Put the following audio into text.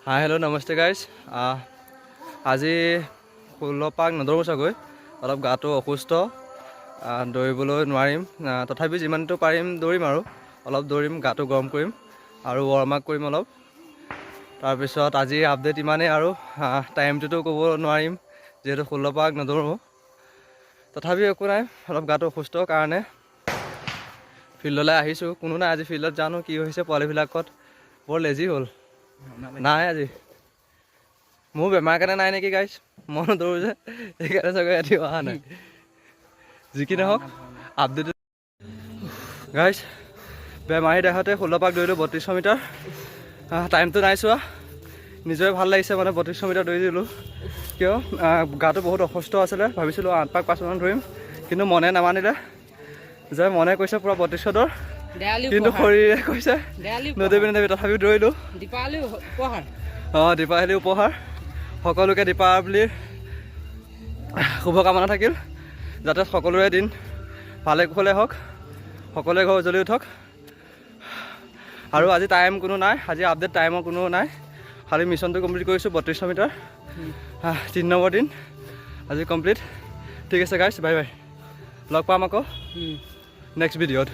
Hi hello' namaste guys. আজি 16 পাক নদৌৰোঁ চাগৈ, অলপ গাটো অসুস্থ, দৌৰিবলৈ নোৱাৰিম। তথাপি যিমানটো পাৰিম দৌৰিম আৰু অলপ দৌৰিম, গাটো গৰম কৰিম আৰু ৱাৰ্ম আপ কৰিম অলপ। তাৰপিছত আজিৰ আপডেট ইমানেই আৰু টাইমটোতো ক'ব নোৱাৰিম যিহেতু 16 পাক নদৌৰোঁ। তথাপি একো নাই, অলপ গাটো অসুস্থ কাৰণে ফিল্ডলৈ আহিছোঁ। কোনো নাই আজি ফিল্ডত, জানো কি হৈছে, পোৱালিবিলাকত বৰ লেজি হ'ল, নাই আজি। মোৰ বেমাৰ কাৰণে নাই নেকি গাইজ, মই নদৌৰোঁ যে সেইকাৰণে চাগৈ ৰাতি অহা নাই। যি কি নহওক আপডেট গাইজ, বেমাৰী দেহতে 16 পাক দৌৰিলোঁ 3200 মিটাৰ। টাইমটো নাই চোৱা, নিজৰে ভাল লাগিছে মানে 3200 মিটাৰ দৌৰি দিলোঁ। কিয় গাটো বহুত অসুস্থ আছিলে, ভাবিছিলোঁ 8 পাক 5 মান দৌৰিম, কিন্তু মনে নামানিলে যে মনে কৈছে পূৰা 3200 দৌৰ, কিন্তু শৰীৰে কৈছে নদৌৰিবি নদৌৰিবি, তথাপিও দৌৰিলোঁ। দীপাৱলী উপহাৰ সকলোকে দীপাৱলীৰ শুভকামনা থাকিল, যাতে সকলোৰে দিন ভালে কুশলে হওক, সকলোৱে ঘৰ উজ্বলি উঠক। আৰু আজি টাইম কোনো নাই, আজি আপডেট টাইমৰ কোনো নাই, খালি মিছনটো কমপ্লিট কৰিছোঁ 3200 মিটাৰ। 3 নম্বৰ দিন আজি কমপ্লিট। ঠিক আছে গাইজ, বাই বাই, লগ পাম আকৌ নেক্সট ভিডিঅ'ত।